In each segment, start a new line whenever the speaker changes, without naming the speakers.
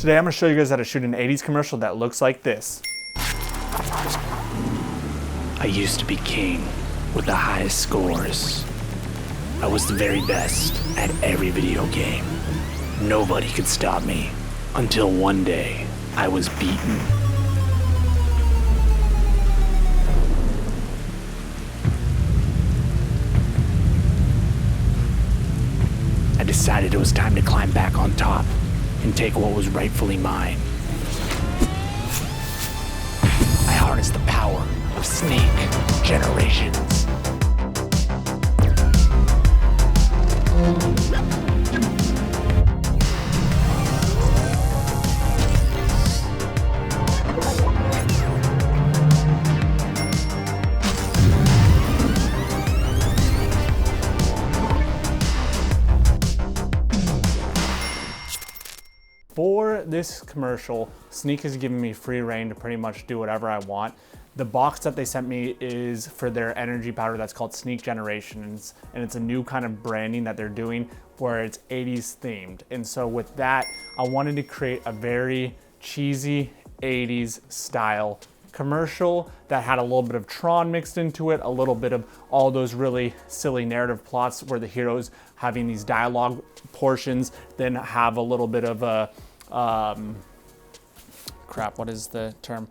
Today I'm gonna show you guys how to shoot an 80s commercial that looks like this.
I used to be king with the highest scores. I was the very best at every video game. Nobody could stop me until one day I was beaten. I decided it was time to climb back on top and take what was rightfully mine. I harnessed the power of sneak generations.
For this commercial, Sneak has given me free reign to pretty much do whatever I want. The box that they sent me is for their energy powder that's called Sneak Generations, and it's a new kind of branding that they're doing where it's 80s themed. And so with that, I wanted to create a very cheesy 80s style commercial that had a little bit of Tron mixed into it, a little bit of all those really silly narrative plots where the heroes having these dialogue portions, then have a little bit of a, what is the term?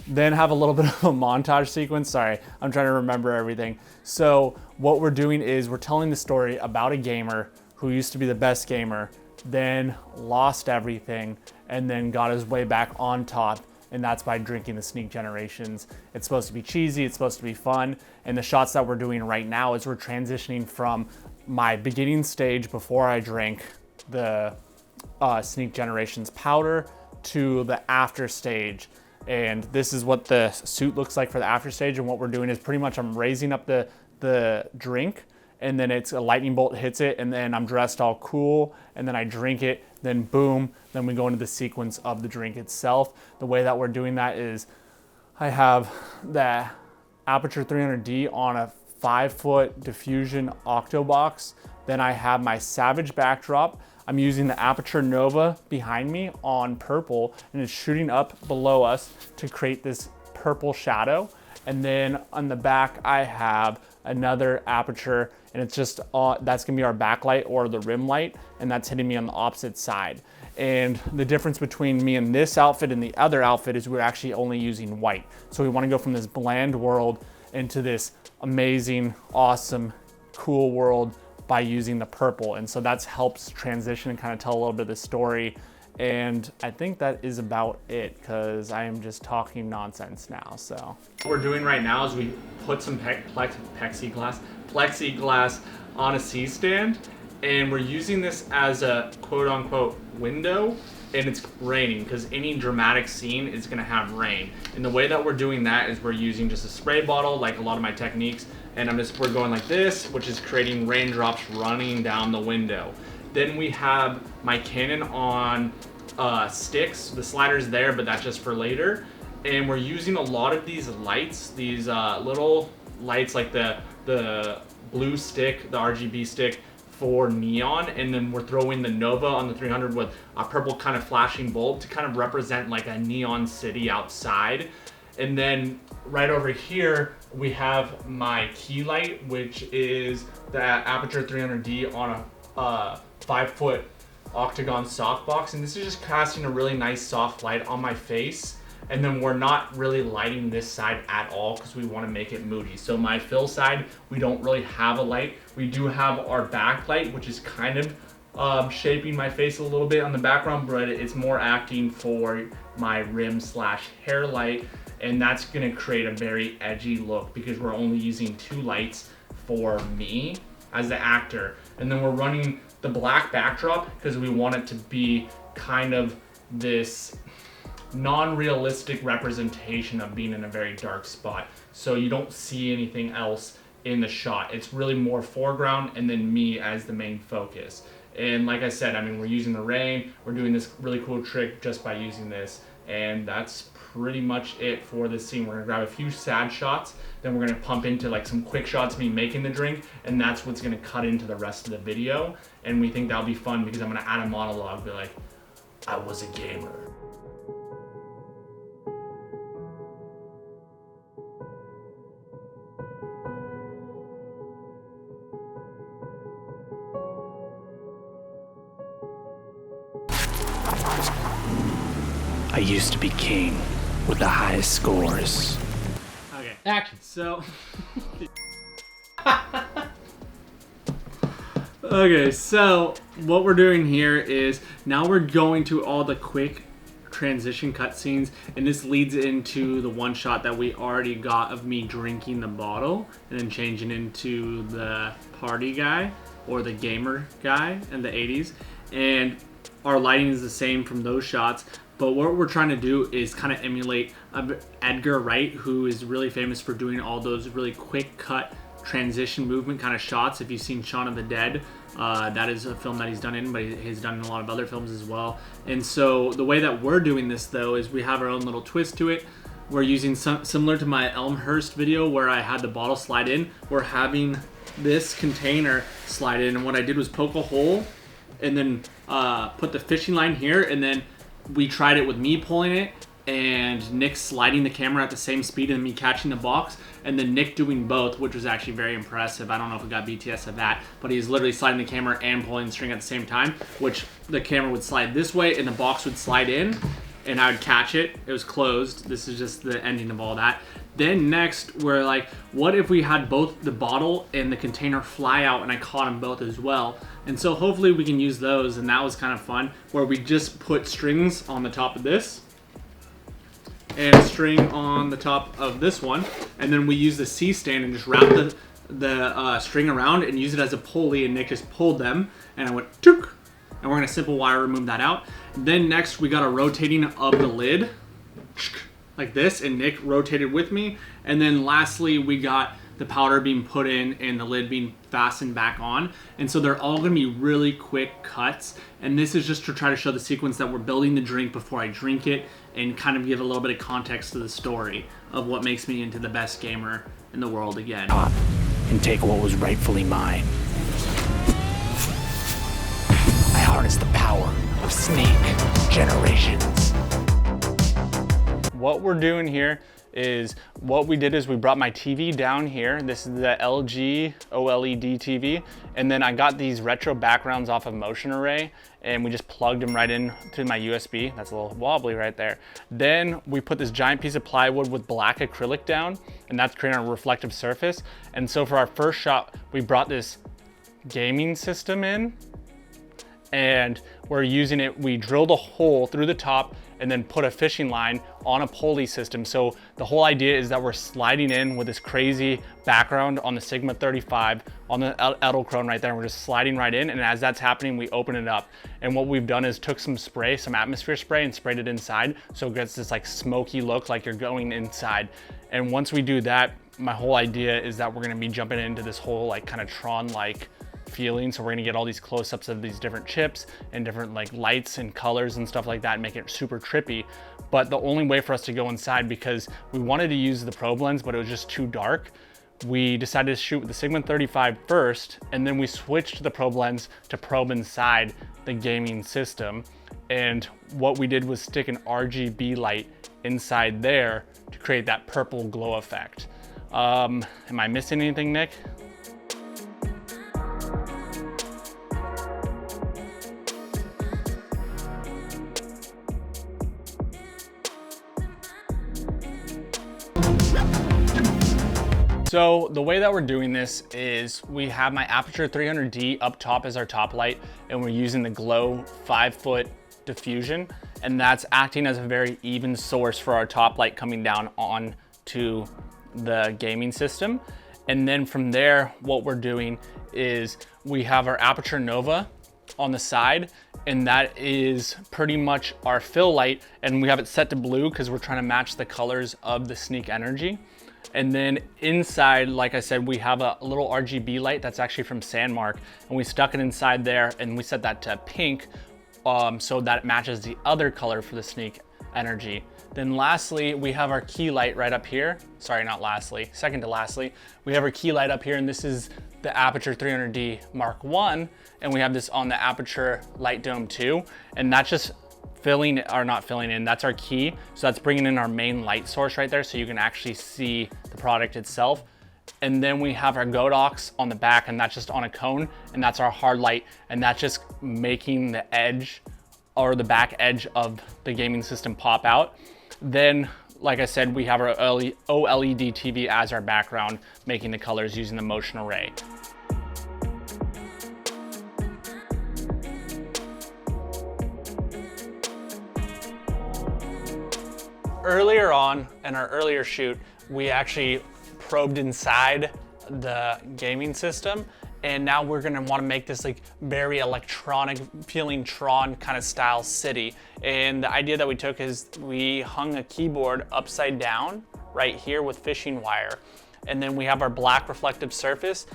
Then have a little bit of a montage sequence. Sorry, I'm trying to remember everything. So what we're doing is we're telling the story about a gamer who used to be the best gamer, then lost everything, and then got his way back on top. And that's by drinking the Sneak Generations. It's supposed to be cheesy, it's supposed to be fun. And the shots that we're doing right now is we're transitioning from my beginning stage before I drank the Sneak Generations powder to the after stage. And this is what the suit looks like for the after stage. And what we're doing is pretty much I'm raising up the drink, and then it's a lightning bolt hits it, and then I'm dressed all cool, and then I drink it, then boom, then we go into the sequence of the drink itself. The way that we're doing that is I have the Aperture 300D on a 5-foot diffusion octobox. Then I have my Savage backdrop. I'm using the Aperture Nova behind me on purple, and it's shooting up below us to create this purple shadow. And then on the back, I have another Aperture, and it's just, that's gonna be our backlight or the rim light, and that's hitting me on the opposite side. And the difference between me and this outfit and the other outfit is we're actually only using white. So we wanna go from this bland world into this amazing, awesome, cool world by using the purple. And so that helps transition and kind of tell a little bit of the story. And I think that is about it, because I am just talking nonsense now. So what we're doing right now is we put some plexiglass on a C-stand, and we're using this as a quote unquote window, and it's raining because any dramatic scene is gonna have rain. And the way that we're doing that is we're using just a spray bottle, like a lot of my techniques, and we're going like this, which is creating raindrops running down the window. Then we have my Canon on sticks. The slider's there, but that's just for later. And we're using a lot of these lights, these little lights like the blue stick, the RGB stick for neon. And then we're throwing the Nova on the 300 with a purple kind of flashing bulb to kind of represent like a neon city outside. And then right over here, we have my key light, which is the Aperture 300D on a 5-foot octagon softbox. And this is just casting a really nice soft light on my face. And then we're not really lighting this side at all because we want to make it moody. So my fill side, we don't really have a light. We do have our backlight, which is kind of shaping my face a little bit on the background, but it's more acting for my rim / hair light. And that's gonna create a very edgy look because we're only using 2 lights for me as the actor. And then we're running the black backdrop because we want it to be kind of this non-realistic representation of being in a very dark spot. So you don't see anything else in the shot. It's really more foreground and then me as the main focus. And like I said, I mean, we're using the rain. We're doing this really cool trick just by using this. And that's pretty much it for this scene. We're gonna grab a few sad shots, then we're gonna pump into like some quick shots of me making the drink, and that's what's gonna cut into the rest of the video. And we think that'll be fun because I'm gonna add a monologue, be like,
I was a gamer. I used to be king with the highest scores.
Okay, action. So, okay, so what we're doing here is now we're going to all the quick transition cutscenes, and this leads into the one shot that we already got of me drinking the bottle and then changing into the party guy or the gamer guy in the 80s. And our lighting is the same from those shots, but what we're trying to do is kind of emulate Edgar Wright, who is really famous for doing all those really quick cut transition movement kind of shots. If you've seen Shaun of the Dead, that is a film that he's done in, but he's done in a lot of other films as well. And so the way that we're doing this though is we have our own little twist to it. We're using similar to my Elmhurst video where I had the bottle slide in. We're having this container slide in, and what I did was poke a hole and then put the fishing line here, and then we tried it with me pulling it and Nick sliding the camera at the same speed and me catching the box, and then Nick doing both, which was actually very impressive. I don't know if we got BTS of that, but he's literally sliding the camera and pulling the string at the same time, which the camera would slide this way and the box would slide in and I would catch it. It was closed. This is just the ending of all that. Then next, we're like, what if we had both the bottle and the container fly out and I caught them both as well? And so hopefully we can use those, and that was kind of fun, where we just put strings on the top of this and a string on the top of this one, and then we use the C-stand and just wrap the string around and use it as a pulley, and Nick just pulled them, and I went took, and we're gonna simple wire remove that out. Then next we got a rotating of the lid like this, and Nick rotated with me. And then lastly we got the powder being put in and the lid being fastened back on. And so they're all gonna be really quick cuts, and this is just to try to show the sequence that we're building the drink before I drink it and kind of give a little bit of context to the story of what makes me into the best gamer in the world again.
And take what was rightfully mine. I harnessed the power of snake generations.
What we're doing here is, what we did is we brought my TV down here. This is the LG OLED TV. And then I got these retro backgrounds off of Motion Array, and we just plugged them right in to my USB. That's a little wobbly right there. Then we put this giant piece of plywood with black acrylic down, and that's creating a reflective surface. And so for our first shot, we brought this gaming system in, and we're using it. We drilled a hole through the top and then put a fishing line on a pulley system. So the whole idea is that we're sliding in with this crazy background on the Sigma 35 on the Edelkrone right there, and we're just sliding right in, and as that's happening we open it up. And what we've done is took some spray, some atmosphere spray, and sprayed it inside, so it gets this like smoky look like you're going inside. And once we do that, my whole idea is that we're gonna be jumping into this whole like kind of Tron-like feeling. So we're gonna get all these close-ups of these different chips and different like lights and colors and stuff like that and make it super trippy. But the only way for us to go inside, because we wanted to use the probe lens but it was just too dark, we decided to shoot with the Sigma 35 first, and then we switched the probe lens to probe inside the gaming system. And what we did was stick an RGB light inside there to create that purple glow effect. Am I missing anything, Nick? So the way that we're doing this is we have my Aperture 300D up top as our top light, and we're using the Glow 5-foot diffusion, and that's acting as a very even source for our top light coming down onto the gaming system. And then from there, what we're doing is we have our Aperture Nova on the side, and that is pretty much our fill light, and we have it set to blue because we're trying to match the colors of the Sneak Energy. And then inside, like I said, we have a little RGB light that's actually from Sandmark, and we stuck it inside there, and we set that to pink so that it matches the other color for the Sneak Energy. Then lastly, we have our key light right up here. Sorry, not lastly, second to lastly. We have our key light up here, and this is the Aperture 300D Mark I, and we have this on the Aperture Light Dome 2, and that just not filling in, that's our key. So that's bringing in our main light source right there so you can actually see the product itself. And then we have our godox on the back, and that's just on a cone, and that's our hard light, and that's just making the edge or the back edge of the gaming system pop out. Then, like I said, we have our OLED TV as our background, making the colors using the motion array. Earlier on in our earlier shoot, we actually probed inside the gaming system, and now we're gonna wanna make this like very electronic feeling Tron kind of style city. And the idea that we took is we hung a keyboard upside down right here with fishing wire. And then we have our black reflective surface,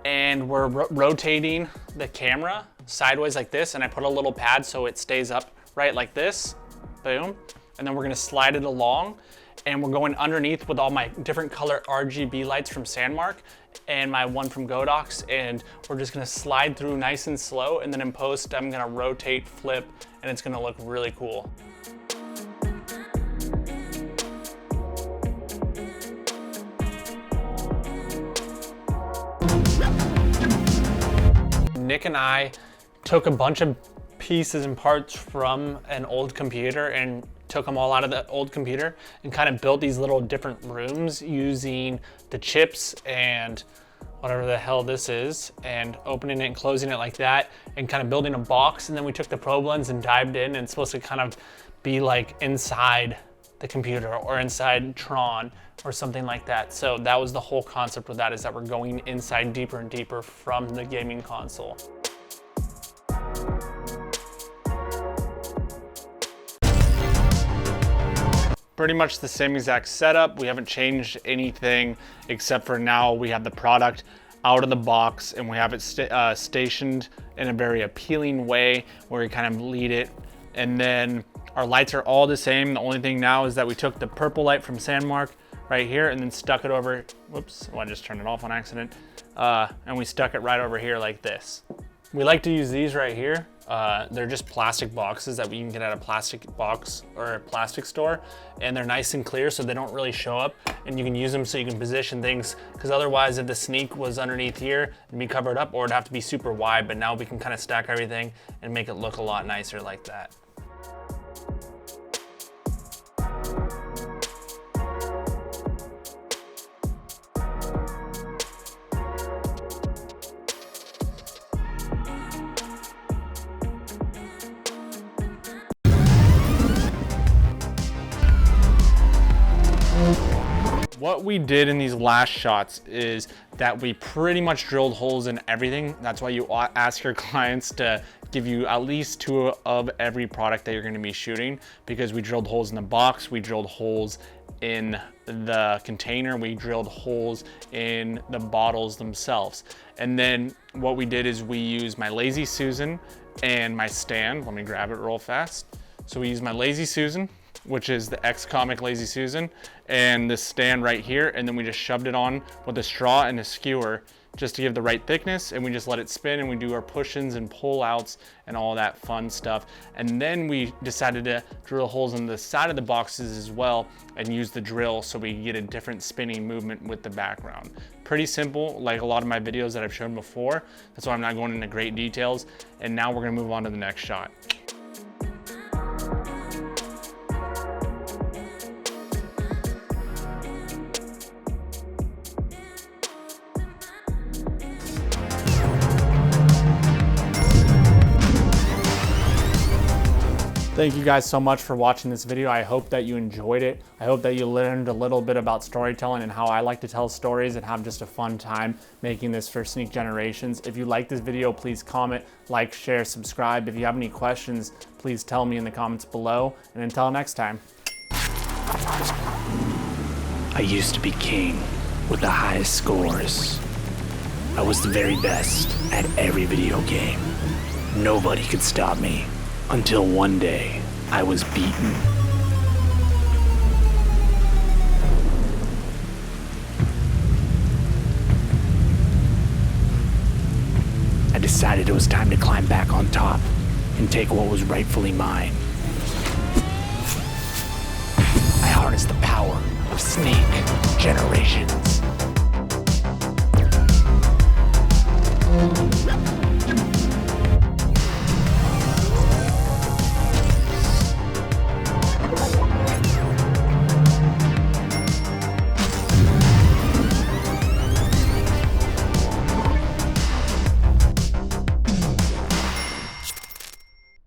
and we're rotating the camera sideways like this, and I put a little pad so it stays up right like this, boom. And then we're gonna slide it along, and we're going underneath with all my different color RGB lights from Sandmark and my one from Godox, and we're just gonna slide through nice and slow, and then in post I'm gonna rotate, flip, and it's gonna look really cool. Nick and I took a bunch of pieces and parts from an old computer and took them all out of the old computer and kind of built these little different rooms using the chips and whatever the hell this is, and opening it and closing it like that, and kind of building a box. And then we took the probe lens and dived in, and it's supposed to kind of be like inside the computer or inside Tron or something like that. So that was the whole concept with that, is that we're going inside deeper and deeper from the gaming console. Pretty much the same exact setup. We haven't changed anything except for now we have the product out of the box, and we have it stationed in a very appealing way where we kind of lead it. And then our lights are all the same. The only thing now is that we took the purple light from Sandmark right here and then stuck it over, whoops, well, I just turned it off on accident. And we stuck it right over here like this. We like to use these right here. They're just plastic boxes that you can get at a plastic box or a plastic store, and they're nice and clear so they don't really show up, and you can use them so you can position things, because otherwise if the sneak was underneath here it'd be covered up, or it'd have to be super wide. But now we can kind of stack everything and make it look a lot nicer like that. What we did in these last shots is that we pretty much drilled holes in everything. That's why you ask your clients to give you at least 2 of every product that you're going to be shooting, because we drilled holes in the box, we drilled holes in the container, we drilled holes in the bottles themselves. And then what we did is we used my Lazy Susan and my stand. Let me grab it real fast. So we used my Lazy Susan, which is the X-Comic Lazy Susan, and this stand right here, and then we just shoved it on with a straw and a skewer just to give the right thickness, and we just let it spin, and we do our push-ins and pull-outs and all that fun stuff. And then we decided to drill holes in the side of the boxes as well and use the drill so we get a different spinning movement with the background. Pretty simple, like a lot of my videos that I've shown before. That's why I'm not going into great details. And now we're gonna move on to the next shot. Thank you guys so much for watching this video. I hope that you enjoyed it. I hope that you learned a little bit about storytelling and how I like to tell stories and have just a fun time making this for Sneak Generations. If you like this video, please comment, like, share, subscribe. If you have any questions, please tell me in the comments below. And until next time.
I used to be king with the highest scores. I was the very best at every video game. Nobody could stop me. Until one day, I was beaten. I decided it was time to climb back on top and take what was rightfully mine. harness the power of Snake Generations.